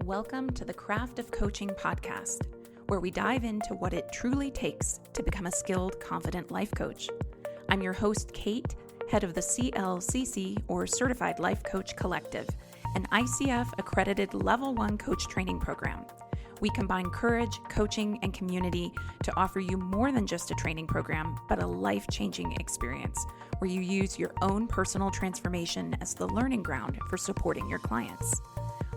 Welcome to the Craft of Coaching podcast, where we dive into what it truly takes to become a skilled, confident life coach. I'm your host, Kate, head of the CLCC, or Certified Life Coach Collective, an ICF-Accredited Level 1 coach training program. We combine courage, coaching, and community to offer you more than just a training program, but a life-changing experience where you use your own personal transformation as the learning ground for supporting your clients.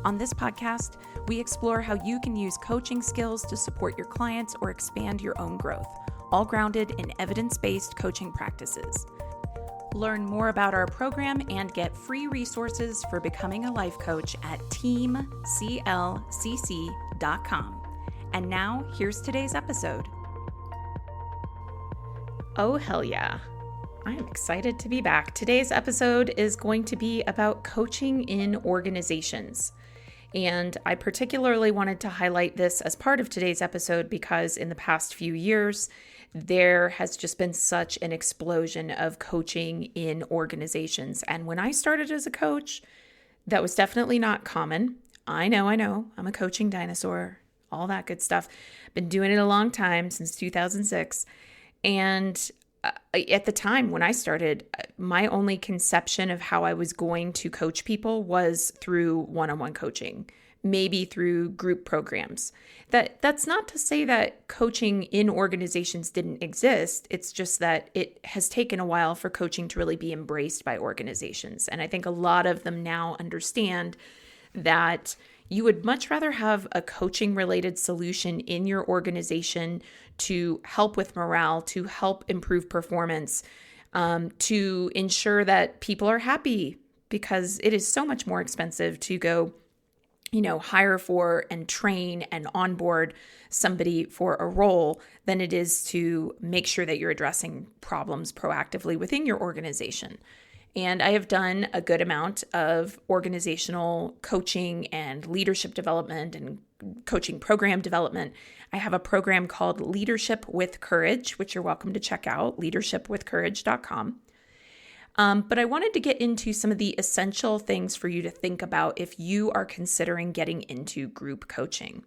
On this podcast, we explore how you can use coaching skills to support your clients or expand your own growth, all grounded in evidence-based coaching practices. Learn more about our program and get free resources for becoming a life coach at teamclcc.com. And now, here's today's episode. Oh, hell yeah. I am excited to be back. Today's episode is going to be about coaching in organizations. And I particularly wanted to highlight this as part of today's episode because in the past few years, there has just been such an explosion of coaching in organizations. And when I started as a coach, that was definitely not common. I know. I'm a coaching dinosaur, all that good stuff. Been doing it a long time, since 2006. And at the time when I started, my only conception of how I was going to coach people was through one-on-one coaching, maybe through group programs. That's not to say that coaching in organizations didn't exist. It's just that it has taken a while for coaching to really be embraced by organizations. And I think a lot of them now understand that you would much rather have a coaching-related solution in your organization to help with morale, to help improve performance, to ensure that people are happy, because it is so much more expensive to go, hire for and train and onboard somebody for a role than it is to make sure that you're addressing problems proactively within your organization. And I have done a good amount of organizational coaching and leadership development and coaching program development. I have a program called Leadership with Courage, which you're welcome to check out, leadershipwithcourage.com. But I wanted to get into some of the essential things for you to think about if you are considering getting into group coaching.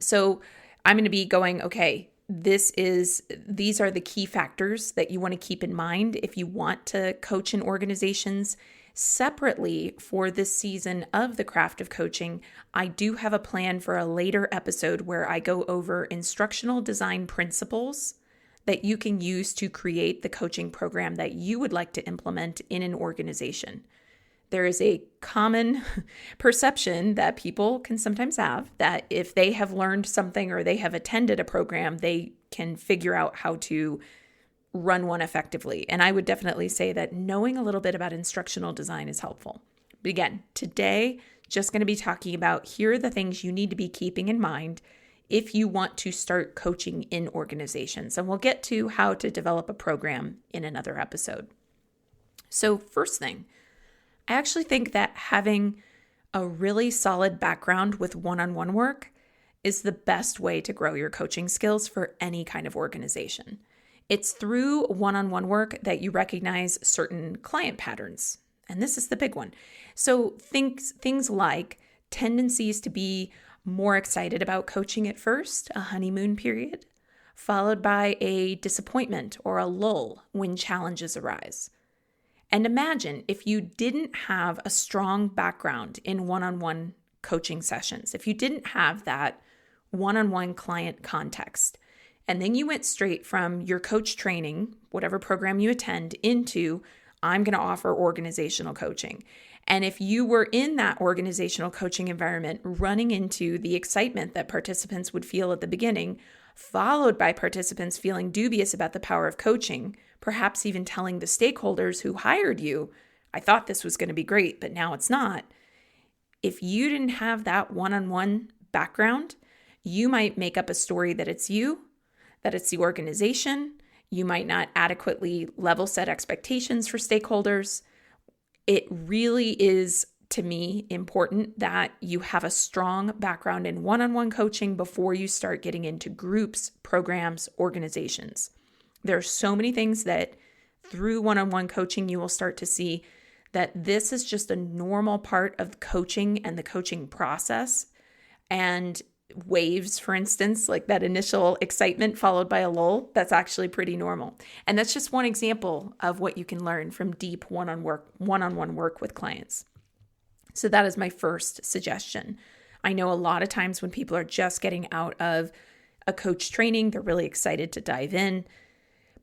So I'm going to be going, okay, these are the key factors that you want to keep in mind if you want to coach in organizations. Separately, for this season of the Craft of Coaching, I do have a plan for a later episode where I go over instructional design principles that you can use to create the coaching program that you would like to implement in an organization. There is a common perception that people can sometimes have that if they have learned something or they have attended a program, they can figure out how to run one effectively. And I would definitely say that knowing a little bit about instructional design is helpful. But again, today, just going to be talking about here are the things you need to be keeping in mind if you want to start coaching in organizations. And we'll get to how to develop a program in another episode. So first thing, I actually think that having a really solid background with one-on-one work is the best way to grow your coaching skills for any kind of organization. It's through one-on-one work that you recognize certain client patterns. And this is the big one. So things like tendencies to be more excited about coaching at first, a honeymoon period, followed by a disappointment or a lull when challenges arise. And imagine if you didn't have a strong background in one-on-one coaching sessions, if you didn't have that one-on-one client context, and then you went straight from your coach training, whatever program you attend, into I'm going to offer organizational coaching. And if you were in that organizational coaching environment running into the excitement that participants would feel at the beginning, followed by participants feeling dubious about the power of coaching, perhaps even telling the stakeholders who hired you, I thought this was going to be great, but now it's not. If you didn't have that one-on-one background, you might make up a story that it's you, that it's the organization. You might not adequately level set expectations for stakeholders. It really is, to me, important that you have a strong background in one-on-one coaching before you start getting into groups, programs, organizations. There are so many things that through one-on-one coaching you will start to see that this is just a normal part of coaching and the coaching process. And waves, for instance, like that initial excitement followed by a lull, that's actually pretty normal. And that's just one example of what you can learn from deep one-on-one work with clients. So that is my first suggestion. I know a lot of times when people are just getting out of a coach training, they're really excited to dive in.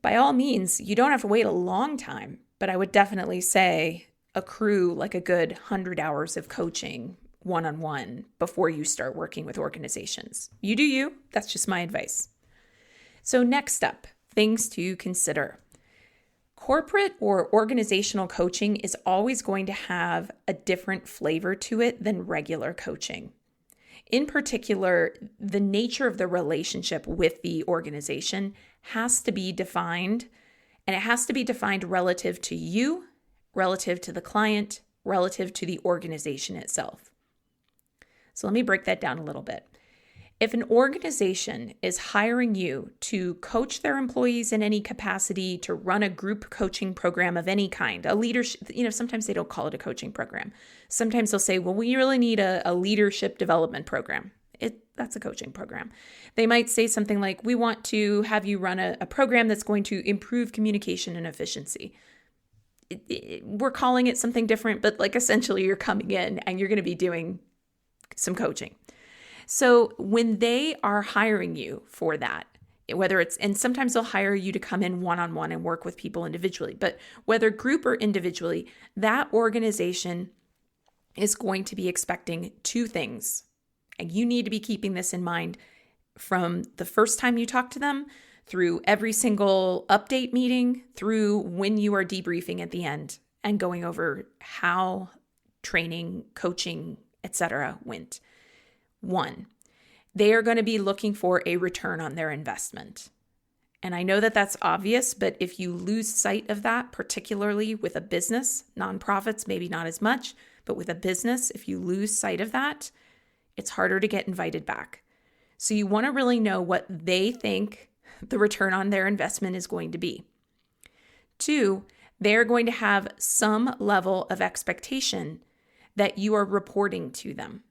By all means, you don't have to wait a long time, but I would definitely say accrue like a good 100 hours of coaching one-on-one before you start working with organizations. You do you. That's just my advice. So next up, things to consider. Corporate or organizational coaching is always going to have a different flavor to it than regular coaching. In particular, the nature of the relationship with the organization has to be defined, and it has to be defined relative to you, relative to the client, relative to the organization itself. So let me break that down a little bit. If an organization is hiring you to coach their employees in any capacity, to run a group coaching program of any kind, a leadership, sometimes they don't call it a coaching program. Sometimes they'll say, well, we really need a leadership development program. That's a coaching program. They might say something like, we want to have you run a program that's going to improve communication and efficiency. We're calling it something different, but like essentially you're coming in and you're going to be doing some coaching. So when they are hiring you for that, and sometimes they'll hire you to come in one-on-one and work with people individually, but whether group or individually, that organization is going to be expecting two things. And you need to be keeping this in mind from the first time you talk to them, through every single update meeting, through when you are debriefing at the end and going over how training, coaching, etc. went. 1, they are going to be looking for a return on their investment. And I know that that's obvious, but if you lose sight of that, particularly with a business, nonprofits, maybe not as much, but with a business, if you lose sight of that, it's harder to get invited back. So you want to really know what they think the return on their investment is going to be. 2, they're going to have some level of expectation that you are reporting to them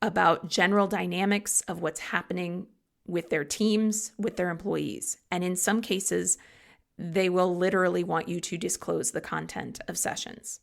about general dynamics of what's happening with their teams, with their employees. And in some cases, they will literally want you to disclose the content of sessions.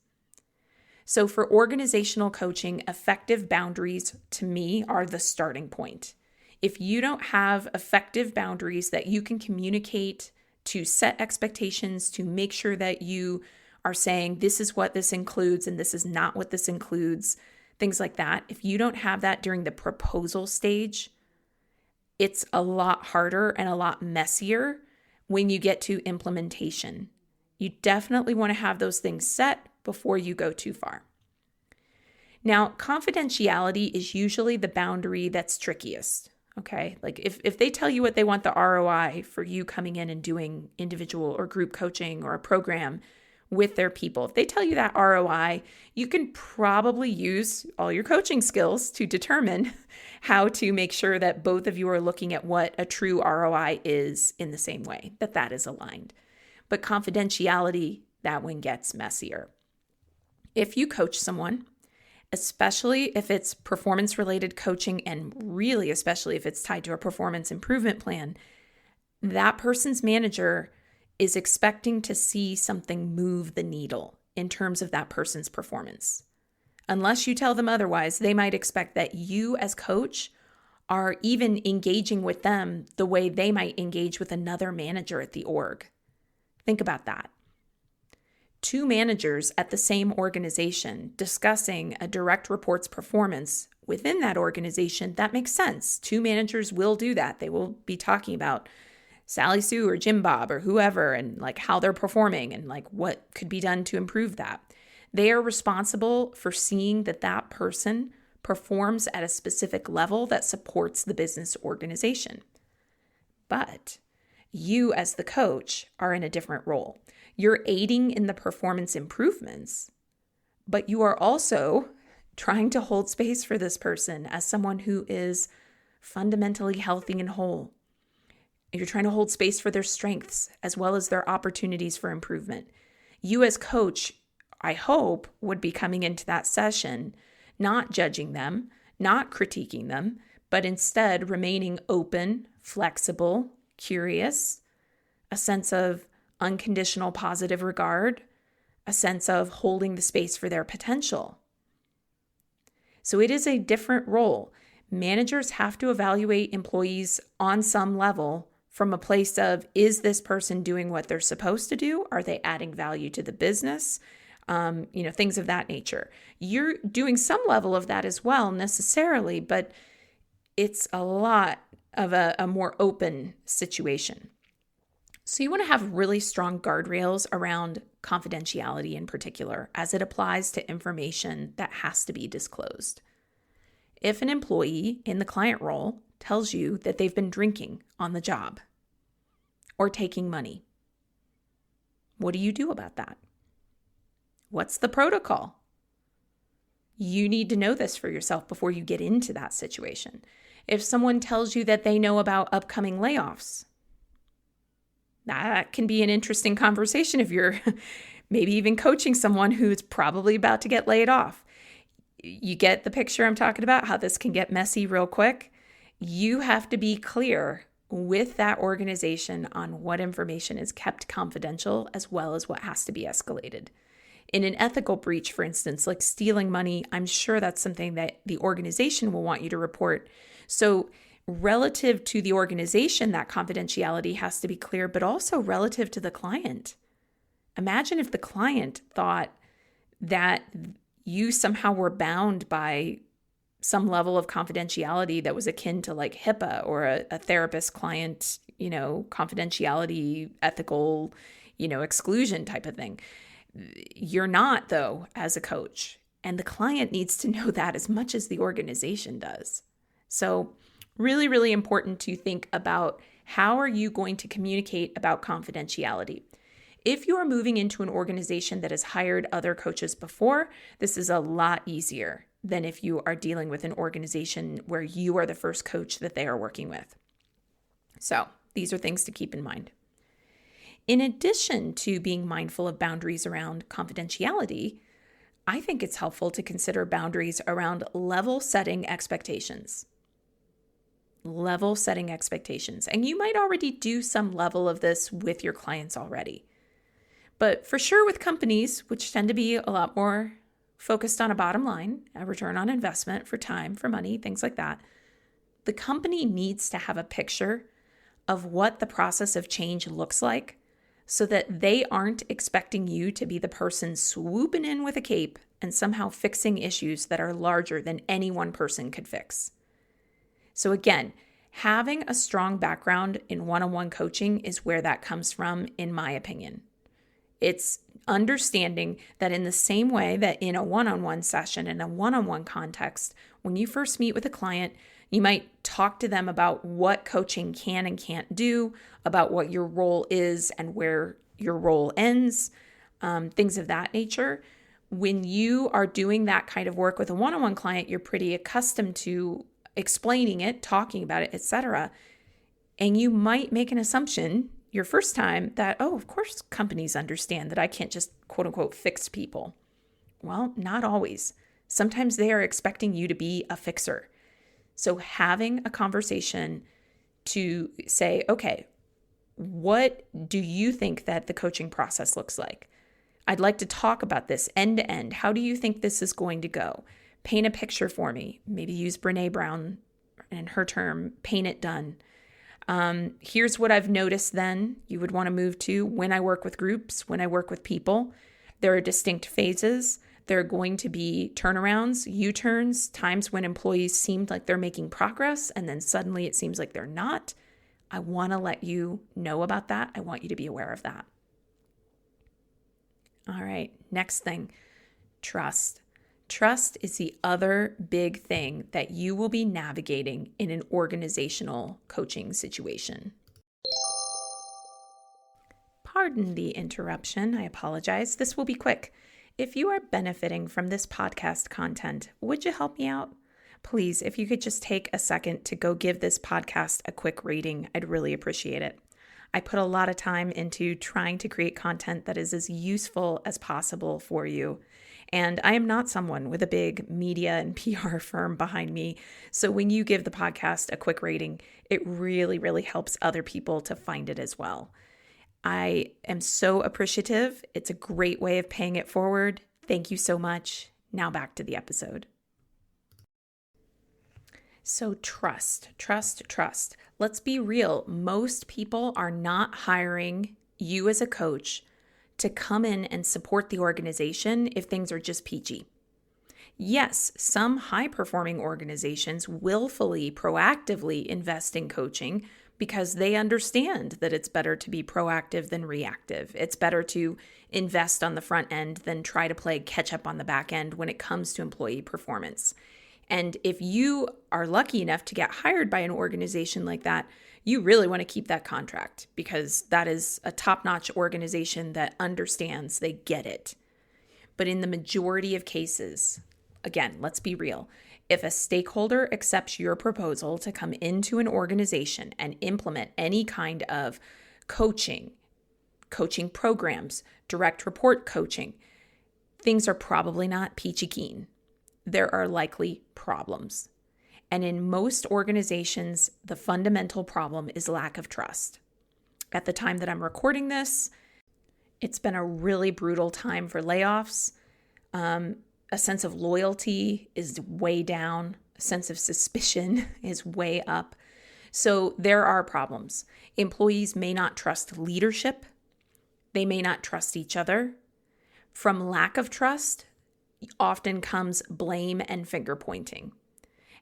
So for organizational coaching, effective boundaries to me are the starting point. If you don't have effective boundaries that you can communicate to set expectations, to make sure that you are saying this is what this includes and this is not what this includes, things like that. If you don't have that during the proposal stage, it's a lot harder and a lot messier when you get to implementation. You definitely want to have those things set before you go too far. Now, confidentiality is usually the boundary that's trickiest. Okay, like if they tell you what they want the ROI for you coming in and doing individual or group coaching or a program with their people, if they tell you that ROI, you can probably use all your coaching skills to determine how to make sure that both of you are looking at what a true ROI is in the same way, that is aligned. But confidentiality, that one gets messier. If you coach someone, especially if it's performance-related coaching, and really especially if it's tied to a performance improvement plan, that person's manager is expecting to see something move the needle in terms of that person's performance. Unless you tell them otherwise, they might expect that you as coach are even engaging with them the way they might engage with another manager at the org. Think about that. 2 managers at the same organization discussing a direct report's performance within that organization, that makes sense. 2 managers will do that. They will be talking about Sally Sue or Jim Bob or whoever and like how they're performing and like what could be done to improve that. They are responsible for seeing that that person performs at a specific level that supports the business organization. But you as the coach are in a different role. You're aiding in the performance improvements, but you are also trying to hold space for this person as someone who is fundamentally healthy and whole. You're trying to hold space for their strengths as well as their opportunities for improvement. You as coach I hope, would be coming into that session, not judging them, not critiquing them, but instead remaining open, flexible, curious, a sense of unconditional positive regard, a sense of holding the space for their potential. So it is a different role. Managers have to evaluate employees on some level from a place of, is this person doing what they're supposed to do? Are they adding value to the business? Things of that nature. You're doing some level of that as well necessarily, but it's a lot of a more open situation. So you want to have really strong guardrails around confidentiality in particular, as it applies to information that has to be disclosed. If an employee in the client role tells you that they've been drinking on the job or taking money, what do you do about that? What's the protocol? You need to know this for yourself before you get into that situation. If someone tells you that they know about upcoming layoffs, that can be an interesting conversation if you're maybe even coaching someone who's probably about to get laid off. You get the picture I'm talking about, how this can get messy real quick. You have to be clear with that organization on what information is kept confidential as well as what has to be escalated. In an ethical breach, for instance, like stealing money, I'm sure that's something that the organization will want you to report. So relative to the organization, that confidentiality has to be clear, but also relative to the client. Imagine if the client thought that you somehow were bound by some level of confidentiality that was akin to like HIPAA or a therapist-client, confidentiality, ethical, exclusion type of thing. You're not, though, as a coach. And the client needs to know that as much as the organization does. So really, really important to think about how are you going to communicate about confidentiality. If you are moving into an organization that has hired other coaches before, this is a lot easier than if you are dealing with an organization where you are the first coach that they are working with. So these are things to keep in mind. In addition to being mindful of boundaries around confidentiality, I think it's helpful to consider boundaries around level setting expectations. Level setting expectations. And you might already do some level of this with your clients already. But for sure with companies, which tend to be a lot more focused on a bottom line, a return on investment for time, for money, things like that, the company needs to have a picture of what the process of change looks like so that they aren't expecting you to be the person swooping in with a cape and somehow fixing issues that are larger than any one person could fix. So again, having a strong background in one-on-one coaching is where that comes from, in my opinion. It's understanding that in the same way that in a one-on-one session, in a one-on-one context, when you first meet with a client, you might talk to them about what coaching can and can't do, about what your role is and where your role ends, things of that nature. When you are doing that kind of work with a one-on-one client, you're pretty accustomed to explaining it, talking about it, etc. And you might make an assumption your first time that, oh, of course companies understand that I can't just quote unquote fix people. Well, not always. Sometimes they are expecting you to be a fixer. So having a conversation to say, okay, what do you think that the coaching process looks like? I'd like to talk about this end to end. How do you think this is going to go? Paint a picture for me. Maybe use Brene Brown and her term, paint it done. Here's what I've noticed then you would want to move to when I work with groups, when I work with people. There are distinct phases. There are going to be turnarounds, U-turns, times when employees seemed like they're making progress and then suddenly it seems like they're not. I want to let you know about that. I want you to be aware of that. All right, next thing, trust. Trust is the other big thing that you will be navigating in an organizational coaching situation. Pardon the interruption. I apologize. This will be quick. If you are benefiting from this podcast content, would you help me out? Please, if you could just take a second to go give this podcast a quick rating, I'd really appreciate it. I put a lot of time into trying to create content that is as useful as possible for you. And I am not someone with a big media and PR firm behind me. So when you give the podcast a quick rating, it really, really helps other people to find it as well. I am so appreciative. It's a great way of paying it forward. Thank you so much. Now back to the episode. So trust. Let's be real. Most people are not hiring you as a coach to come in and support the organization if things are just peachy. Yes, some high-performing organizations willfully, proactively invest in coaching because they understand that it's better to be proactive than reactive. It's better to invest on the front end than try to play catch up on the back end when it comes to employee performance. And if you are lucky enough to get hired by an organization like that, you really want to keep that contract because that is a top-notch organization that understands, they get it. But in the majority of cases, again, let's be real. If a stakeholder accepts your proposal to come into an organization and implement any kind of coaching programs, direct report coaching, things are probably not peachy keen. There are likely problems. And in most organizations, the fundamental problem is lack of trust. At the time that I'm recording this, it's been a really brutal time for layoffs. A sense of loyalty is way down. A sense of suspicion is way up. So there are problems. Employees may not trust leadership. They may not trust each other. From lack of trust, often comes blame and finger pointing.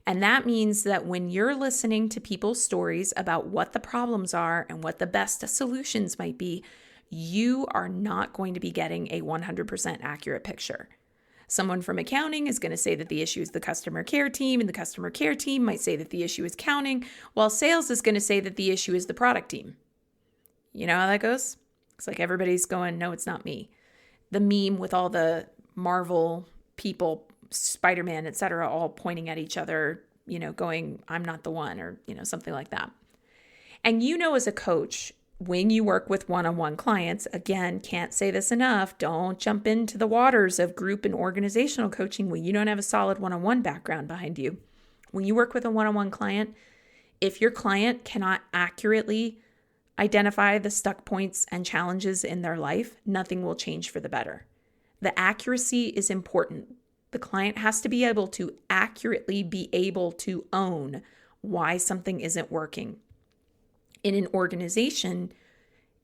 And that means that when you're listening to people's stories about what the problems are and what the best solutions might be, you are not going to be getting a 100% accurate picture. Someone from accounting is going to say that the issue is the customer care team, and the customer care team might say that the issue is accounting, while sales is going to say that the issue is the product team. You know how that goes? It's like everybody's going, no, it's not me. The meme with all the Marvel people, Spider-Man, etc., all pointing at each other, going, I'm not the one, or, something like that. And as a coach, when you work with one-on-one clients, again, can't say this enough, don't jump into the waters of group and organizational coaching when you don't have a solid one-on-one background behind you. When you work with a one-on-one client, if your client cannot accurately identify the stuck points and challenges in their life, nothing will change for the better. The accuracy is important. The client has to be able to accurately be able to own why something isn't working. In an organization,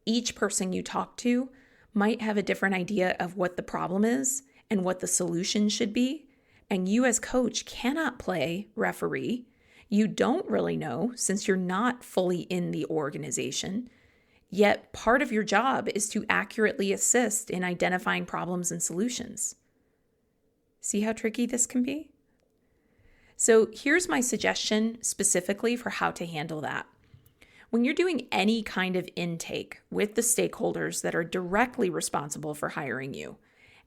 each person you talk to might have a different idea of what the problem is and what the solution should be. And you as coach cannot play referee. You don't really know since you're not fully in the organization. Yet part of your job is to accurately assist in identifying problems and solutions. See how tricky this can be? So here's my suggestion specifically for how to handle that. When you're doing any kind of intake with the stakeholders that are directly responsible for hiring you,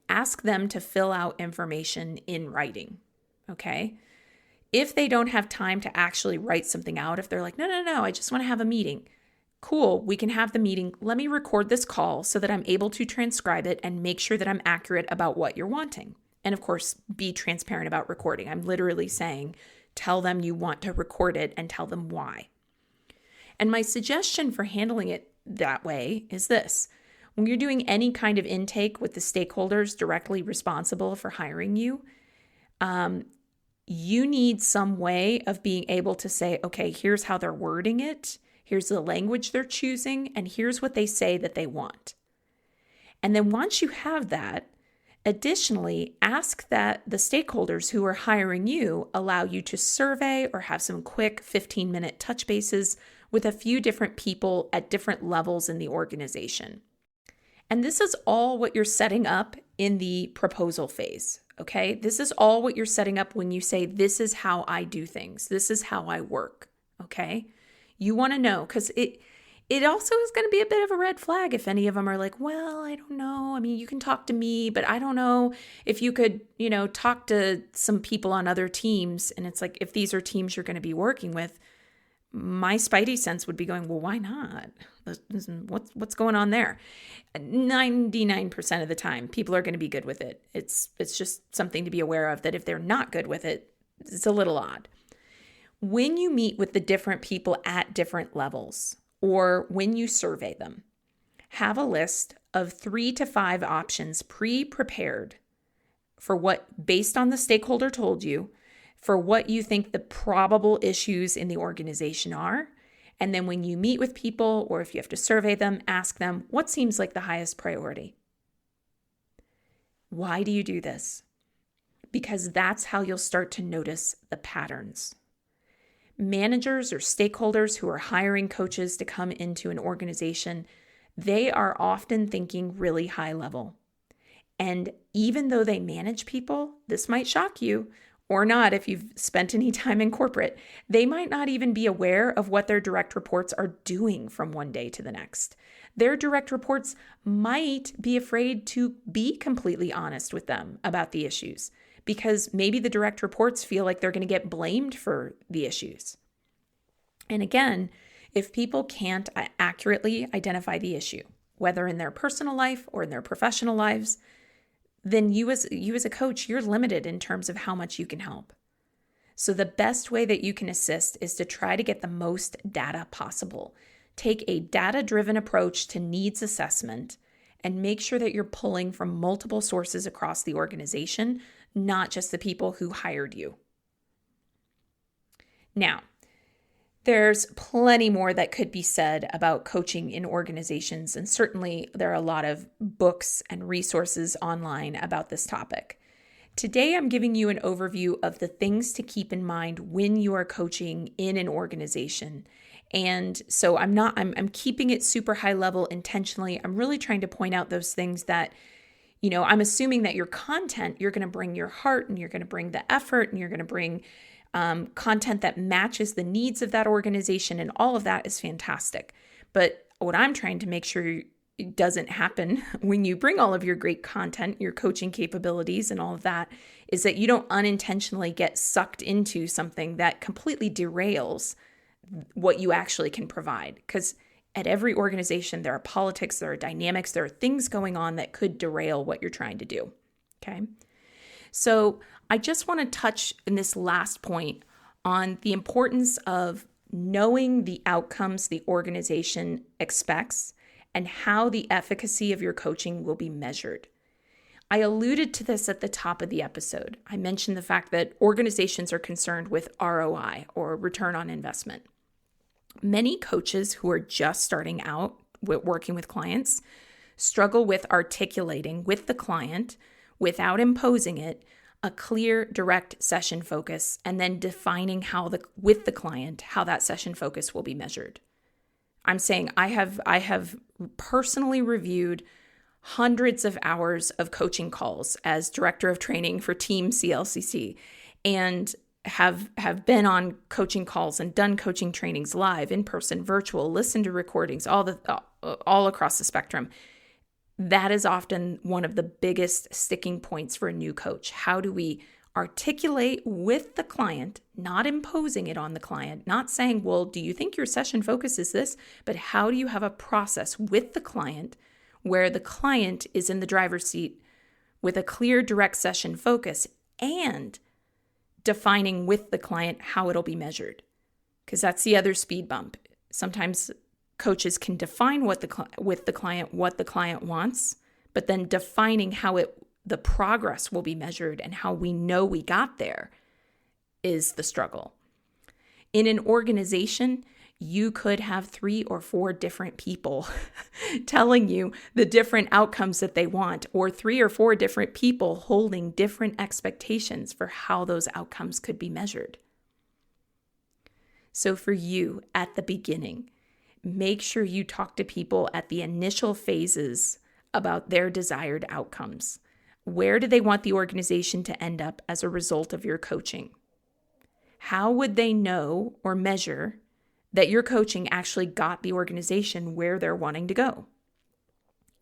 ask them to fill out information in writing, okay? If they don't have time to actually write something out, if they're like, no, I just want to have a meeting. Cool, we can have the meeting. Let me record this call so that I'm able to transcribe it and make sure that I'm accurate about what you're wanting. And of course, be transparent about recording. I'm literally saying, tell them you want to record it and tell them why. And my suggestion for handling it that way is this. When you're doing any kind of intake with the stakeholders directly responsible for hiring you, you need some way of being able to say, okay, here's how they're wording it. Here's the language they're choosing, and here's what they say that they want. And then once you have that, additionally, ask that the stakeholders who are hiring you allow you to survey or have some quick 15-minute touch bases with a few different people at different levels in the organization. And this is all what you're setting up in the proposal phase, okay? This is all what you're setting up when you say, this is how I do things. This is how I work, okay? You want to know, because it also is going to be a bit of a red flag if any of them are like, well, I don't know. I mean, you can talk to me, but I don't know if you could, talk to some people on other teams. And it's like, if these are teams you're going to be working with, my spidey sense would be going, well, why not? What's going on there? 99% of the time, people are going to be good with it. It's just something to be aware of, that if they're not good with it, it's a little odd. When you meet with the different people at different levels, or when you survey them, have a list of 3 to 5 options pre-prepared for what, based on the stakeholder told you, for what you think the probable issues in the organization are. And then when you meet with people, or if you have to survey them, ask them, what seems like the highest priority? Why do you do this? Because that's how you'll start to notice the patterns. Managers or stakeholders who are hiring coaches to come into an organization, they are often thinking really high level. And even though they manage people, this might shock you or not if you've spent any time in corporate, they might not even be aware of what their direct reports are doing from one day to the next. Their direct reports might be afraid to be completely honest with them about the issues, because maybe the direct reports feel like they're going to get blamed for the issues. And again, if people can't accurately identify the issue, whether in their personal life or in their professional lives, then you as a coach, you're limited in terms of how much you can help. So the best way that you can assist is to try to get the most data possible. Take a data-driven approach to needs assessment and make sure that you're pulling from multiple sources across the organization, not just the people who hired you. Now, there's plenty more that could be said about coaching in organizations, and certainly there are a lot of books and resources online about this topic. Today, I'm giving you an overview of the things to keep in mind when you are coaching in an organization. And so I'm keeping it super high level intentionally. I'm really trying to point out those things that, I'm assuming that your content, you're going to bring your heart and you're going to bring the effort and you're going to bring content that matches the needs of that organization, and all of that is fantastic. But what I'm trying to make sure it doesn't happen when you bring all of your great content, your coaching capabilities and all of that, is that you don't unintentionally get sucked into something that completely derails what you actually can provide. Because at every organization, there are politics, there are dynamics, there are things going on that could derail what you're trying to do. Okay. So I just want to touch in this last point on the importance of knowing the outcomes the organization expects and how the efficacy of your coaching will be measured. I alluded to this at the top of the episode. I mentioned the fact that organizations are concerned with ROI, or return on investment. Many coaches who are just starting out working with clients struggle with articulating with the client, without imposing it, a clear, direct session focus, and then defining with the client how that session focus will be measured. I'm saying I have personally reviewed hundreds of hours of coaching calls as director of training for Team CLCC, and have been on coaching calls and done coaching trainings live, in person, virtual, listened to recordings, all across the spectrum. That is often one of the biggest sticking points for a new coach. How do we articulate with the client, not imposing it on the client, not saying, well, do you think your session focus is this? But how do you have a process with the client where the client is in the driver's seat with a clear, direct session focus, and defining with the client how it'll be measured? Because that's the other speed bump. Sometimes coaches can define with the client what the client wants, but then defining how the progress will be measured and how we know we got there is the struggle. In an organization, you could have 3 or 4 different people telling you the different outcomes that they want, or 3 or 4 different people holding different expectations for how those outcomes could be measured. So for you at the beginning, make sure you talk to people at the initial phases about their desired outcomes. Where do they want the organization to end up as a result of your coaching? How would they know or measure that your coaching actually got the organization where they're wanting to go?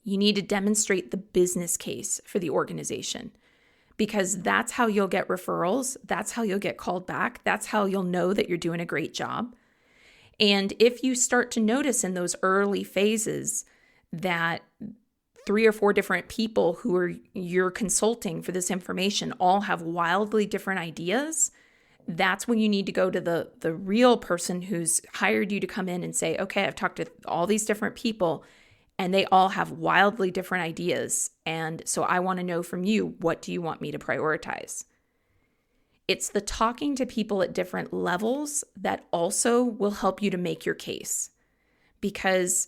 You need to demonstrate the business case for the organization, because that's how you'll get referrals. That's how you'll get called back. That's how you'll know that you're doing a great job. And if you start to notice in those early phases that 3 or 4 different people you're consulting for this information all have wildly different ideas, that's when you need to go to the real person who's hired you to come in and say, okay, I've talked to all these different people and they all have wildly different ideas. And so I want to know from you, what do you want me to prioritize? It's the talking to people at different levels that also will help you to make your case. Because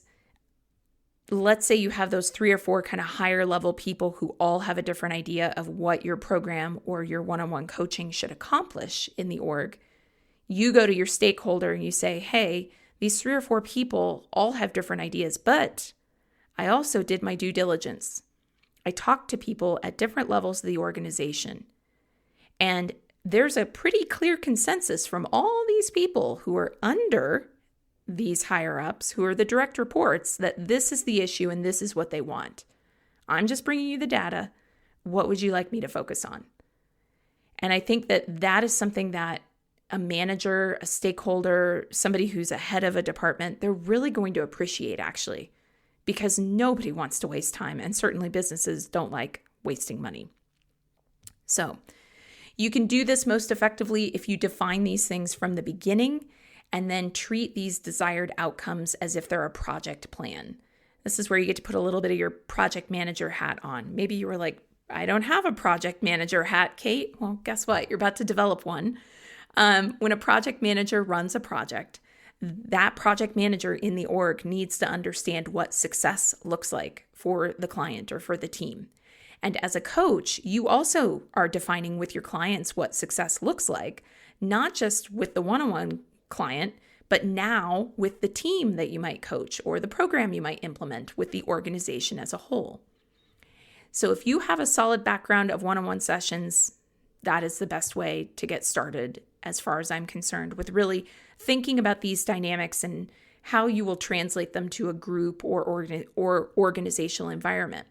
let's say you have those 3 or 4 kind of higher level people who all have a different idea of what your program or your one-on-one coaching should accomplish in the org. You go to your stakeholder and you say, hey, these 3 or 4 people all have different ideas, but I also did my due diligence. I talked to people at different levels of the organization. And there's a pretty clear consensus from all these people who are under these higher ups, who are the direct reports, that this is the issue and this is what they want. I'm just bringing you the data. What would you like me to focus on? And I think that is something that a manager, a stakeholder, somebody who's a head of a department, they're really going to appreciate, actually, because nobody wants to waste time, and certainly businesses don't like wasting money. So you can do this most effectively if you define these things from the beginning and then treat these desired outcomes as if they're a project plan. This is where you get to put a little bit of your project manager hat on. Maybe you were like, I don't have a project manager hat, Kate. Well, guess what? You're about to develop one. When a project manager runs a project, that project manager in the org needs to understand what success looks like for the client or for the team. And as a coach, you also are defining with your clients what success looks like, not just with the one-on-one client, but now with the team that you might coach or the program you might implement with the organization as a whole. So if you have a solid background of one-on-one sessions, that is the best way to get started as far as I'm concerned, with really thinking about these dynamics and how you will translate them to a group or organizational environment.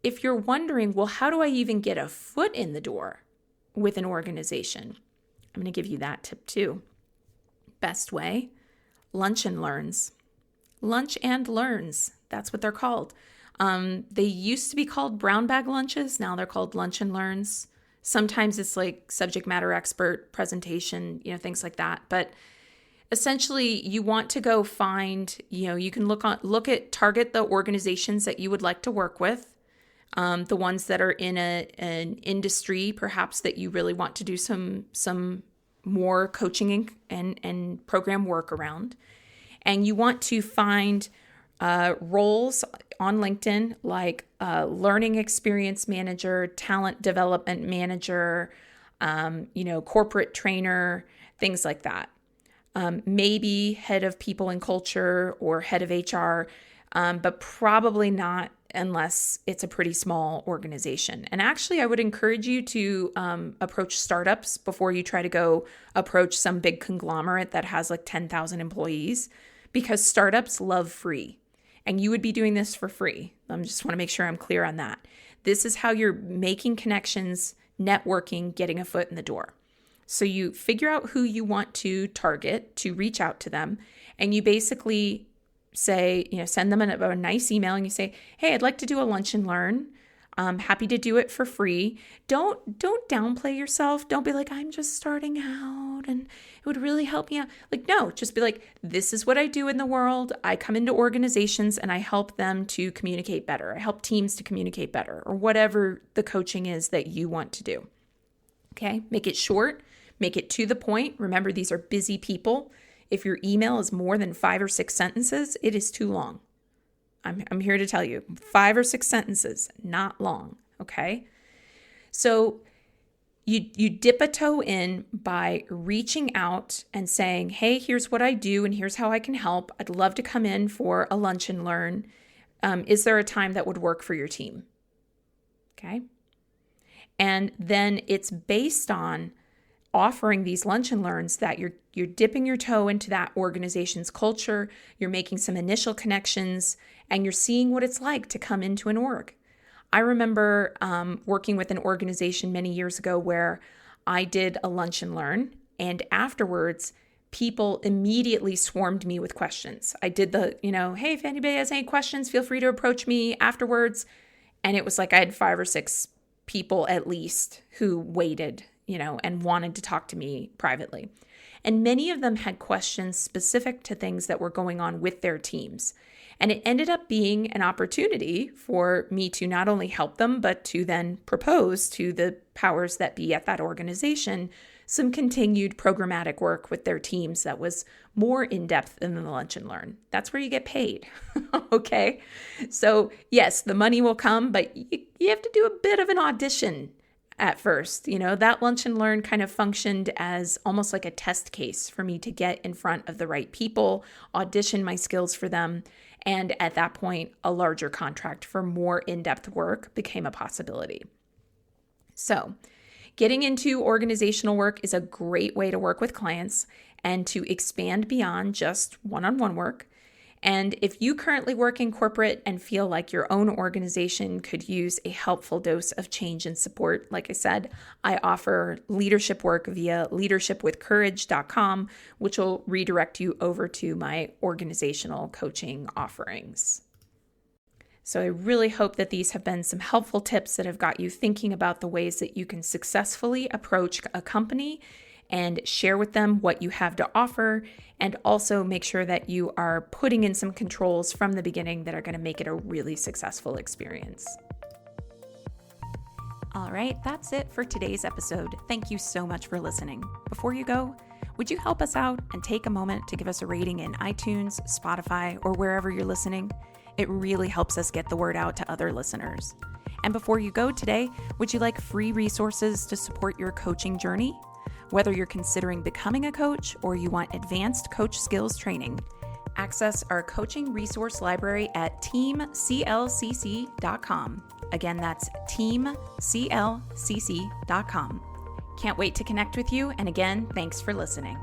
If you're wondering, well, how do I even get a foot in the door with an organization? I'm going to give you that tip too. Best way, lunch and learns. Lunch and learns, that's what they're called. They used to be called brown bag lunches. Now they're called lunch and learns. Sometimes it's like subject matter expert presentation, things like that. But essentially, you want to go find, you can target the organizations that you would like to work with, the ones that are in an industry, perhaps, that you really want to do some more coaching and program work around. And you want to find roles on LinkedIn like learning experience manager, talent development manager, corporate trainer, things like that. Maybe head of people and culture or head of HR, but probably not unless it's a pretty small organization. And actually, I would encourage you to approach startups before you try to go approach some big conglomerate that has like 10,000 employees, because startups love free. And you would be doing this for free. I just want to make sure I'm clear on that. This is how you're making connections, networking, getting a foot in the door. So you figure out who you want to target, to reach out to them, and you basically say, send them a nice email and you say, hey, I'd like to do a lunch and learn. I'm happy to do it for free. Don't downplay yourself. Don't be like, I'm just starting out and it would really help me out. Like, no, just be like, this is what I do in the world. I come into organizations and I help them to communicate better. I help teams to communicate better, or whatever the coaching is that you want to do. Okay, make it short, make it to the point. Remember, these are busy people. If your email is more than 5 or 6 sentences, it is too long. I'm here to tell you, 5 or 6 sentences, not long, okay? So you dip a toe in by reaching out and saying, hey, here's what I do and here's how I can help. I'd love to come in for a lunch and learn. Is there a time that would work for your team? Okay. And then it's based on offering these lunch and learns that you're dipping your toe into that organization's culture, you're making some initial connections, and you're seeing what it's like to come into an org. I remember working with an organization many years ago where I did a lunch and learn, and afterwards, people immediately swarmed me with questions. I did the, hey, if anybody has any questions, feel free to approach me afterwards. And it was like I had 5 or 6 people at least who waited, and wanted to talk to me privately. And many of them had questions specific to things that were going on with their teams. And it ended up being an opportunity for me to not only help them, but to then propose to the powers that be at that organization some continued programmatic work with their teams that was more in-depth than the lunch and learn. That's where you get paid, okay? So yes, the money will come, but you have to do a bit of an audition at first. That lunch and learn kind of functioned as almost like a test case for me to get in front of the right people, audition my skills for them, and at that point, a larger contract for more in-depth work became a possibility. So, getting into organizational work is a great way to work with clients and to expand beyond just one-on-one work. And if you currently work in corporate and feel like your own organization could use a helpful dose of change and support, like I said, I offer leadership work via leadershipwithcourage.com, which will redirect you over to my organizational coaching offerings. So I really hope that these have been some helpful tips that have got you thinking about the ways that you can successfully approach a company and share with them what you have to offer, and also make sure that you are putting in some controls from the beginning that are going to make it a really successful experience. All right, that's it for today's episode. Thank you so much for listening. Before you go, would you help us out and take a moment to give us a rating in iTunes, Spotify, or wherever you're listening? It really helps us get the word out to other listeners. And before you go today, would you like free resources to support your coaching journey? Whether you're considering becoming a coach or you want advanced coach skills training, access our coaching resource library at teamclcc.com. Again, that's teamclcc.com. Can't wait to connect with you. And again, thanks for listening.